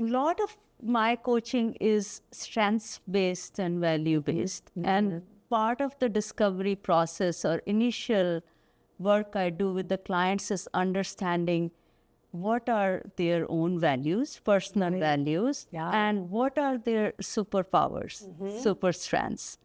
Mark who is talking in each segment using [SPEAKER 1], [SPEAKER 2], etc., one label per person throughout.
[SPEAKER 1] lot of my coaching is strengths-based and value-based. And part of the discovery process or initial work I do with the clients is understanding what are their own values, personal values, and what are their superpowers, super strengths.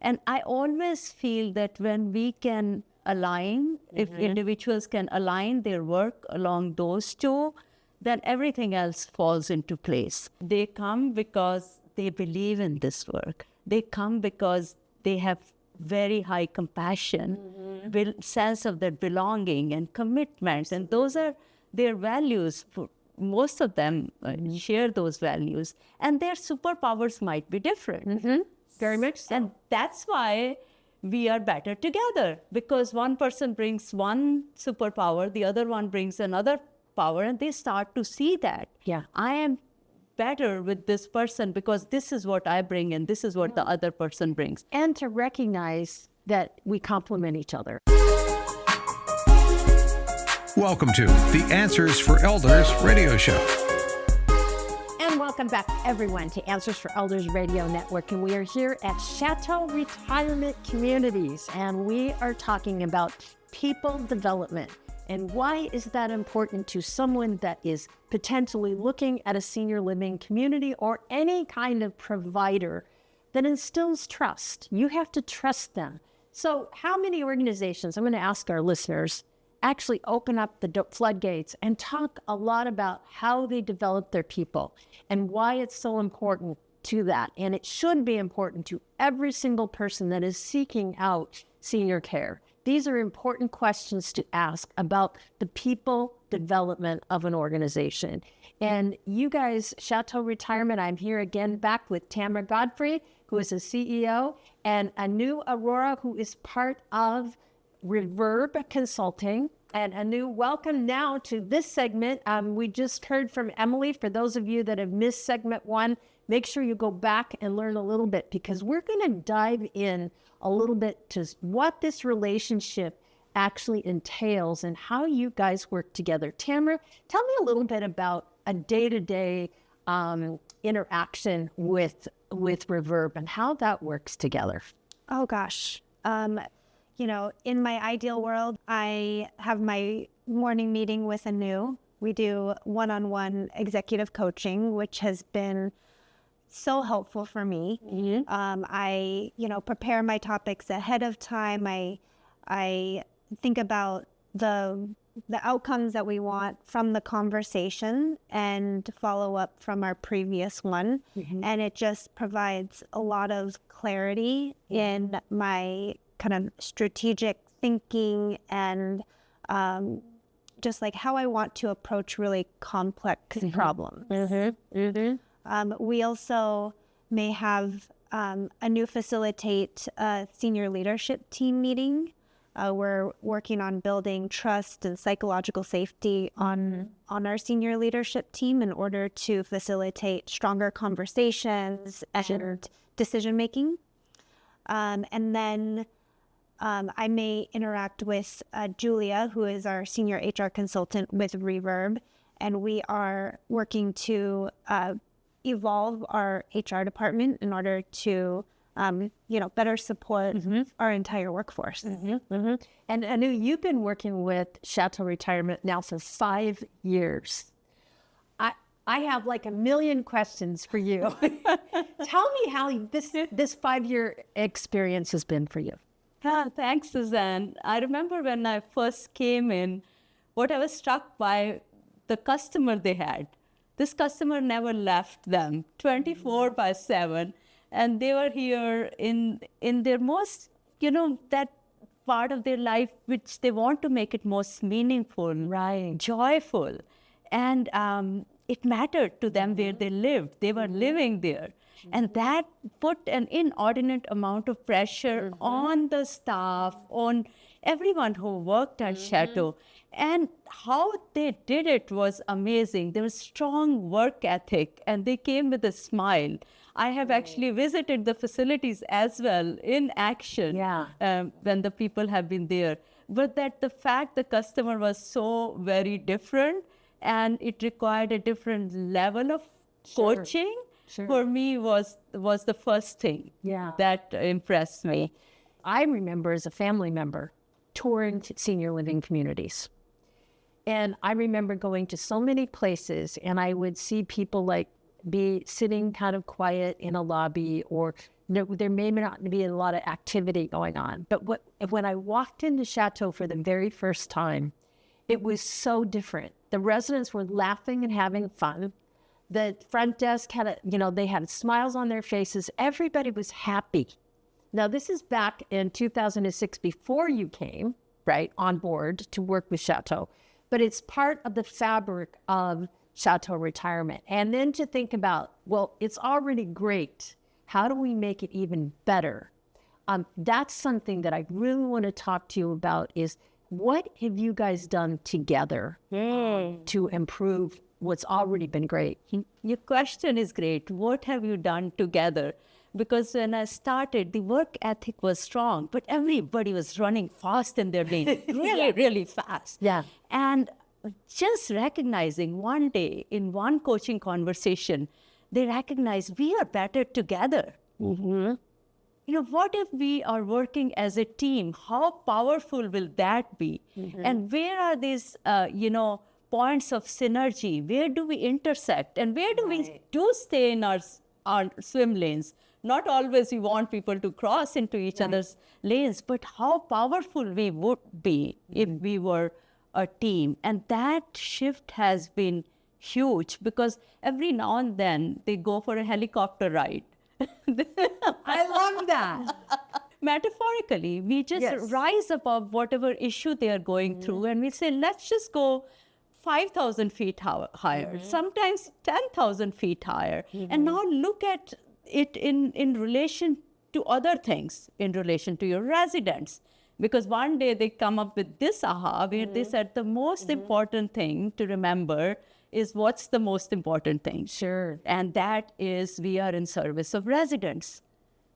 [SPEAKER 1] And I always feel that when we can align, if individuals can align their work along those two, then everything else falls into place. They come because they believe in this work. They come because they have very high compassion, sense of their belonging and commitments. And those are their values. Most of them share those values. And their superpowers might be different.
[SPEAKER 2] Very much so.
[SPEAKER 1] And that's why we are better together. Because one person brings one superpower, the other one brings another power, and they start to see that. I am better with this person because this is what I bring and this is what the other person brings.
[SPEAKER 2] And to recognize that we complement each other.
[SPEAKER 3] Welcome to the Answers for Elders radio show.
[SPEAKER 2] And welcome back, everyone, to Answers for Elders Radio Network. And we are here at Chateau Retirement Communities, and we are talking about people development. And why is that important to someone that is potentially looking at a senior living community or any kind of provider that instills trust? You have to trust them. So how many organizations, I'm going to ask our listeners, actually open up the floodgates and talk a lot about how they develop their people and why it's so important to that. And it should be important to every single person that is seeking out senior care. These are important questions to ask about the people development of an organization. And you guys, Chateau Retirement, I'm here again back with Tamra Godfrey, who is a CEO, and Anu Aurora, who is part of Reverb Consulting. And Anu, welcome now to this segment. We just heard from Emily. For those of you that have missed segment 1, make sure you go back and learn a little bit, because we're going to dive in a little bit to what this relationship actually entails and how you guys work together. Tamra, tell me a little bit about a day-to-day interaction with Reverb and how that works together.
[SPEAKER 4] Oh, gosh. In my ideal world, I have my morning meeting with Anu. We do one-on-one executive coaching, which has been so helpful for me. I, prepare my topics ahead of time. I think about the outcomes that we want from the conversation and follow up from our previous one. And it just provides a lot of clarity in my kind of strategic thinking and just like how I want to approach really complex problems. We also may have a new facilitate senior leadership team meeting. We're working on building trust and psychological safety on our senior leadership team in order to facilitate stronger conversations and decision making. And then I may interact with Julia, who is our senior HR consultant with Reverb, and we are working to evolve our HR department in order to, better support our entire workforce.
[SPEAKER 2] And Anu, you've been working with Chateau Retirement now for 5 years. I have like a million questions for you. Tell me how this 5-year experience has been for you.
[SPEAKER 1] Thanks, Suzanne. I remember when I first came in, what I was struck by the customer they had. This customer never left them 24/7, and they were here in their most, that part of their life which they want to make it most meaningful, joyful, and it mattered to them where they lived. They were living there. And that put an inordinate amount of pressure on the staff, on everyone who worked at Chateau. And how they did it was amazing. There was strong work ethic, and they came with a smile. I have actually visited the facilities as well in action when the people have been there. But that the fact the customer was so very different, and it required a different level of coaching for me was the first thing that impressed me.
[SPEAKER 2] I remember as a family member touring senior living communities. And I remember going to so many places, and I would see people like be sitting kind of quiet in a lobby, or there may not be a lot of activity going on. But when I walked into Chateau for the very first time, it was so different. The residents were laughing and having fun. The front desk had they had smiles on their faces. Everybody was happy. Now, this is back in 2006, before you came, right, on board to work with Chateau. But it's part of the fabric of Chateau Retirement. And then to think about, well, it's already great. How do we make it even better? That's something that I really want to talk to you about is, what have you guys done together to improve what's already been great?
[SPEAKER 1] Your question is great. What have you done together? Because when I started, the work ethic was strong, but everybody was running fast in their lane, really fast.
[SPEAKER 2] Yeah.
[SPEAKER 1] And just recognizing one day in one coaching conversation, they recognized we are better together. What if we are working as a team? How powerful will that be? And where are these, points of synergy? Where do we intersect? And where do we stay in our swim lanes? Not always we want people to cross into each other's lanes, but how powerful we would be if we were a team. And that shift has been huge, because every now and then they go for a helicopter ride.
[SPEAKER 2] I love that.
[SPEAKER 1] Metaphorically, we just rise above whatever issue they are going through, and we say, let's just go 5,000 feet higher, sometimes 10,000 feet higher. And now look at it in relation to other things, in relation to your residents. Because one day they come up with this aha, where they said the most important thing to remember is what's the most important thing.
[SPEAKER 2] Sure.
[SPEAKER 1] And that is we are in service of residents.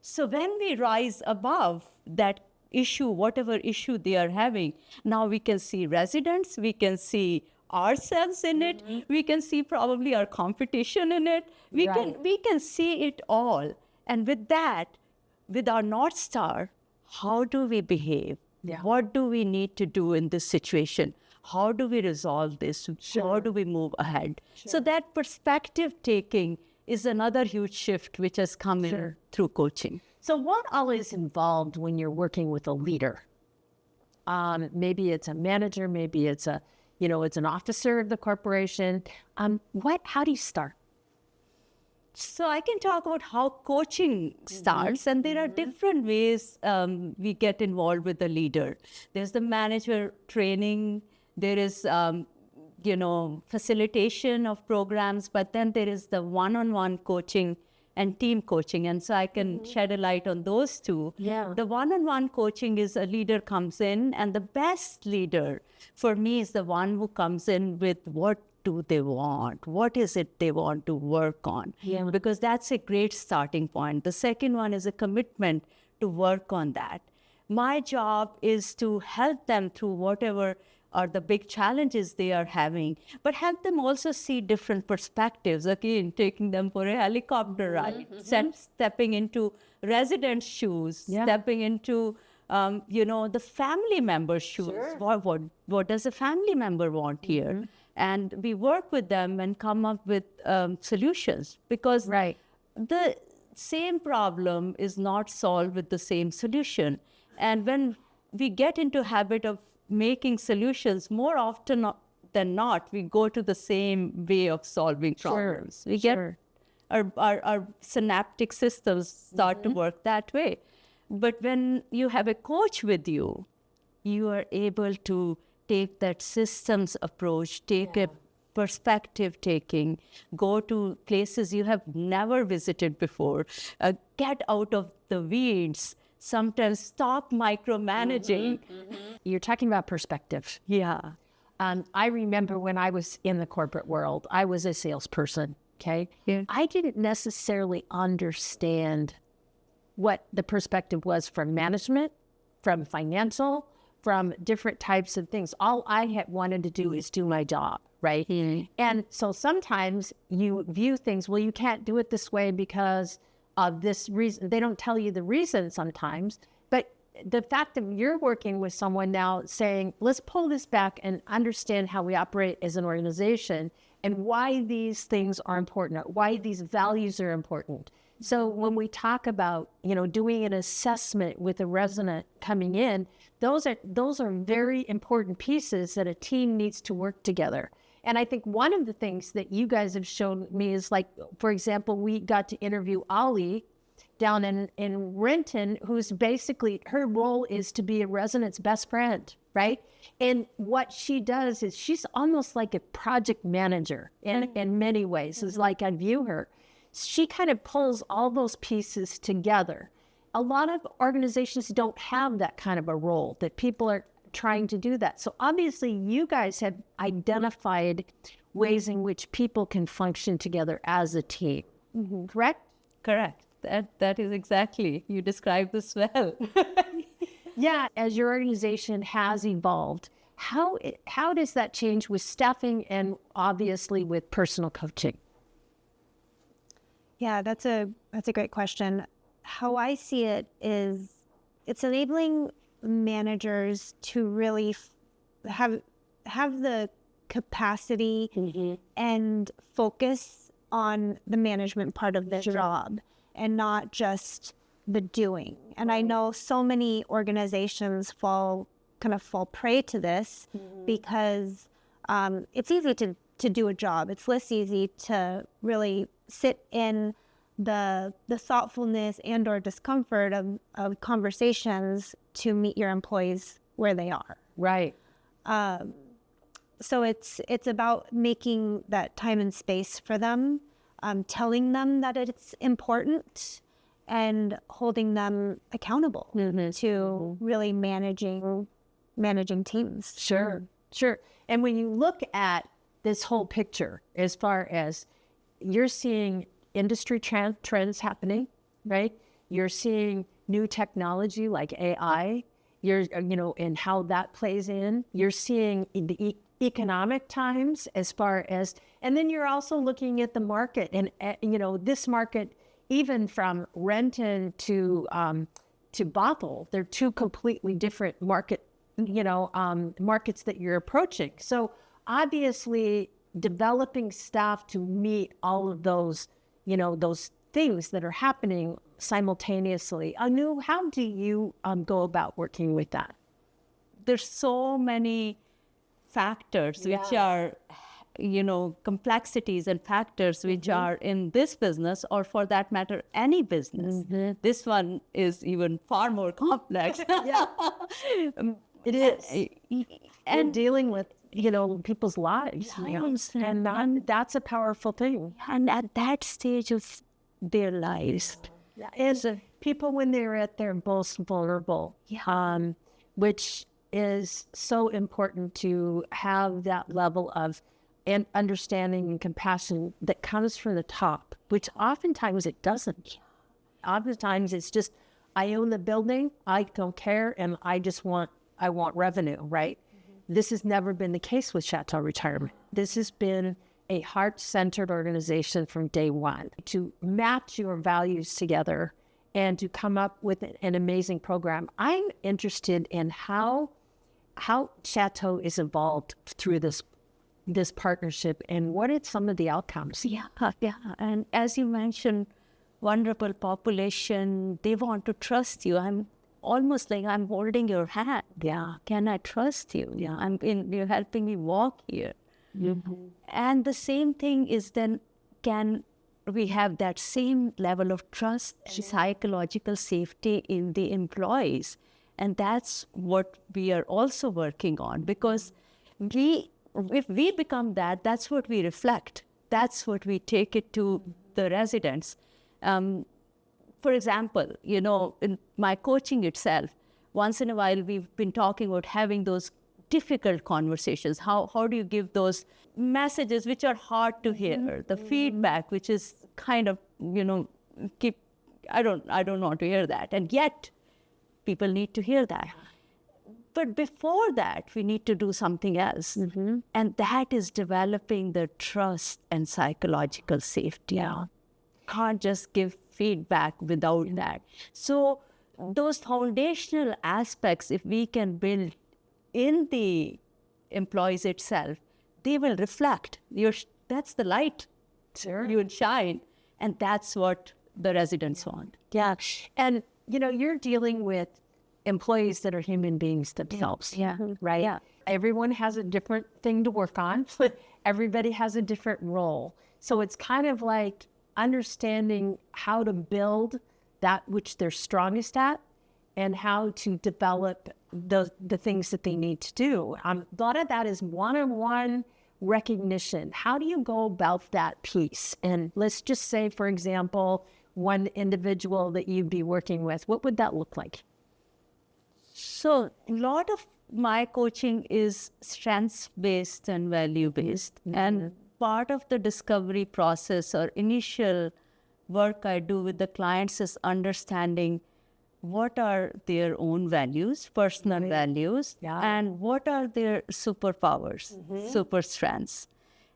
[SPEAKER 1] So when we rise above that issue, whatever issue they are having, now we can see residents, we can see ourselves in it, we can see probably our competition in it, we can see it all. And with that, with our North Star, how do we behave? What do we need to do in this situation? How do we resolve this? How do we move ahead? So that perspective taking is another huge shift which has come in through coaching.
[SPEAKER 2] So what all is involved when you're working with a leader? Maybe it's a manager, maybe it's it's an officer of the corporation. How do you start?
[SPEAKER 1] So I can talk about how coaching starts, and there are different ways we get involved with the leader. There's the manager training, there is, facilitation of programs, but then there is the one-on-one coaching and team coaching. And so I can shed a light on those two.
[SPEAKER 2] Yeah.
[SPEAKER 1] The one-on-one coaching is a leader comes in, and the best leader for me is the one who comes in with what do they want? What is it they want to work on? Because that's a great starting point. The second one is a commitment to work on that. My job is to help them through whatever are the big challenges they are having, but help them also see different perspectives. Again, taking them for a helicopter ride, stepping into residents' shoes, stepping into the family member's shoes. What does a family member want here? And we work with them and come up with solutions, because the same problem is not solved with the same solution. And when we get into habit of making solutions, more often than not, we go to the same way of solving problems. We get our synaptic systems start to work that way. But when you have a coach with you, you are able to take that systems approach, take a perspective taking, go to places you have never visited before, get out of the weeds, sometimes stop micromanaging.
[SPEAKER 2] You're talking about perspective.
[SPEAKER 1] Yeah.
[SPEAKER 2] I remember when I was in the corporate world, I was a salesperson, okay?
[SPEAKER 1] Yeah.
[SPEAKER 2] I didn't necessarily understand what the perspective was from management, from financial, from different types of things. All I had wanted to do is do my job, right? And so sometimes you view things, well, you can't do it this way because of this reason. They don't tell you the reason sometimes, but the fact that you're working with someone now saying, let's pull this back and understand how we operate as an organization and why these things are important, why these values are important. So when we talk about, doing an assessment with a resident coming in, those are very important pieces that a team needs to work together. And I think one of the things that you guys have shown me is, like, for example, we got to interview Ollie down in Renton, who's basically, her role is to be a resident's best friend, right? And what she does is she's almost like a project manager in many ways, is like I view her. She kind of pulls all those pieces together. A lot of organizations don't have that kind of a role, that people are trying to do that. So obviously you guys have identified ways in which people can function together as a team, correct?
[SPEAKER 1] Correct. That is exactly, you described this well.
[SPEAKER 2] Yeah, as your organization has evolved, how does that change with staffing and obviously with personal coaching?
[SPEAKER 4] Yeah, that's a great question. How I see it is it's enabling managers to really have the capacity and focus on the management part of their job and not just the doing. And I know so many organizations fall prey to this because it's easy to do a job. It's less easy to really sit in the thoughtfulness and or discomfort of conversations to meet your employees where they are.
[SPEAKER 2] Right.
[SPEAKER 4] So it's about making that time and space for them, telling them that it's important, and holding them accountable to really managing teams.
[SPEAKER 2] Sure. And when you look at this whole picture, as far as you're seeing industry trends happening, right? You're seeing new technology like AI, and how that plays in. You're seeing the economic times as far as, and then you're also looking at the market, and this market, even from Renton to Bothell, they're two completely different markets that you're approaching. So obviously developing staff to meet all of those, those things that are happening simultaneously. Anu, how do you go about working with that?
[SPEAKER 1] There's so many factors which are, complexities and factors which are in this business, or for that matter, any business. This one is even far more complex.
[SPEAKER 2] It is. And dealing with, people's lives. And that's a powerful thing.
[SPEAKER 1] And at that stage of their lives.
[SPEAKER 2] As people when they're at their most vulnerable, which is so important to have that level of understanding and compassion that comes from the top, which oftentimes it doesn't. Oftentimes it's just, I own the building, I don't care, and I want revenue, right? This has never been the case with Chateau Retirement. This has been a heart-centered organization from day one to match your values together and to come up with an amazing program. I'm interested in how Chateau is evolved through this partnership, and what are some of the outcomes?
[SPEAKER 1] Yeah. And as you mentioned, vulnerable population, they want to trust you. I'm almost like I'm holding your hand. Yeah. Can I trust you? Yeah. You're helping me walk here. And the same thing is then, can we have that same level of trust, psychological safety in the employees? And that's what we are also working on, because if we become that, that's what we reflect. That's what we take it to the residents. For example, in my coaching itself, once in a while we've been talking about having those difficult conversations. How do you give those messages which are hard to hear, the feedback which is kind of, I don't want to hear that. And yet people need to hear that. But before that, we need to do something else. And that is developing the trust and psychological safety. Can't just give feedback without that. So those foundational aspects, if we can build in the employees itself, they will reflect. That's the light.
[SPEAKER 2] Sure.
[SPEAKER 1] You would shine. And that's what the residents want.
[SPEAKER 2] Yeah. And, you're dealing with employees that are human beings themselves. Right? Yeah. Everyone has a different thing to work on. Everybody has a different role. So it's kind of like understanding how to build that which they're strongest at and how to develop the things that they need to do. A lot of that is one-on-one recognition. How do you go about that piece? And let's just say, for example, one individual that you'd be working with, what would that look like?
[SPEAKER 1] So a lot of my coaching is strengths-based and value-based. And part of the discovery process or initial work I do with the clients is understanding what are their own values, personal values, and what are their superpowers, super strengths.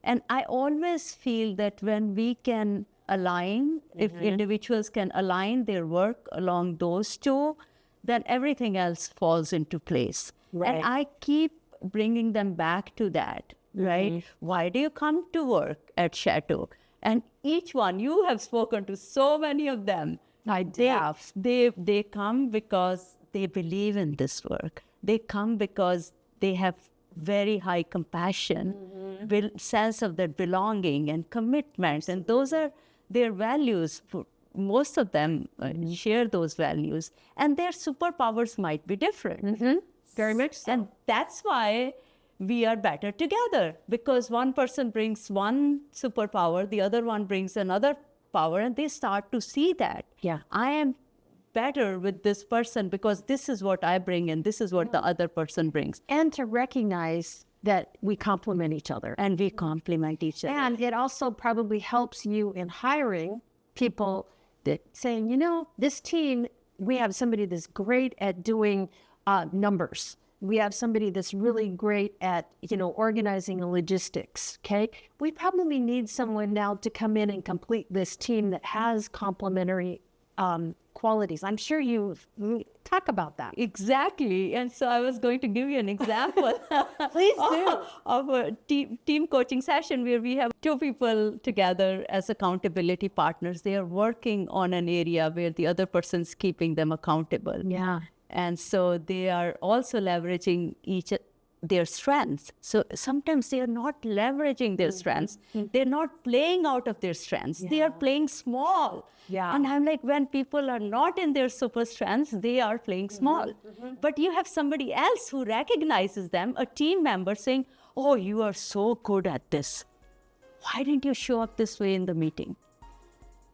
[SPEAKER 1] And I always feel that when we can align, if individuals can align their work along those two, then everything else falls into place.
[SPEAKER 2] Right.
[SPEAKER 1] And I keep bringing them back to that, right? Why do you come to work at Chateau? And each one, you have spoken to so many of them. They come because they believe in this work. They come because they have very high compassion, sense of their belonging and commitments. And those are their values. Most of them share those values. And their superpowers might be different.
[SPEAKER 2] Very much so.
[SPEAKER 1] And that's why we are better together. Because one person brings one superpower, the other one brings another power, and they start to see that. I am better with this person because this is what I bring and this is what the other person brings.
[SPEAKER 2] And to recognize that we complement each other.
[SPEAKER 1] And we complement each other.
[SPEAKER 2] And it also probably helps you in hiring people that saying, this team, we have somebody that's great at doing numbers. We have somebody that's really great at, organizing and logistics, okay? We probably need someone now to come in and complete this team that has complementary qualities. I'm sure you talk about that.
[SPEAKER 1] Exactly. And so I was going to give you an example.
[SPEAKER 2] Please do.
[SPEAKER 1] Of a team coaching session where we have two people together as accountability partners. They are working on an area where the other person's keeping them accountable. And so they are also leveraging their strengths. So sometimes they are not leveraging their strengths. They're not playing out of their strengths. They are playing small. And I'm like, when people are not in their super strengths, they are playing small. But you have somebody else who recognizes them, a team member saying, oh, you are so good at this. Why didn't you show up this way in the meeting?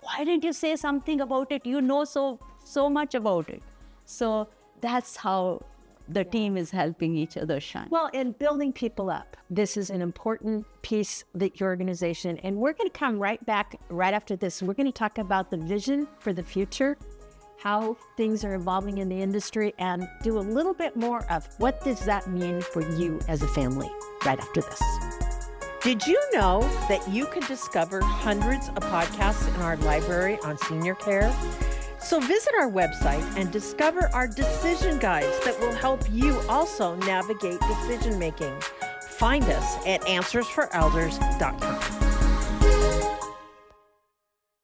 [SPEAKER 1] Why didn't you say something about it? You know so much about it. So that's how the team is helping each other shine.
[SPEAKER 2] Well, and building people up. This is an important piece that your organization, and we're going to come right back right after this. We're going to talk about the vision for the future, how things are evolving in the industry, and do a little bit more of what does that mean for you as a family right after this.
[SPEAKER 5] Did you know that you can discover hundreds of podcasts in our library on senior care? So visit our website and discover our decision guides that will help you also navigate decision making. Find us at answersforelders.com.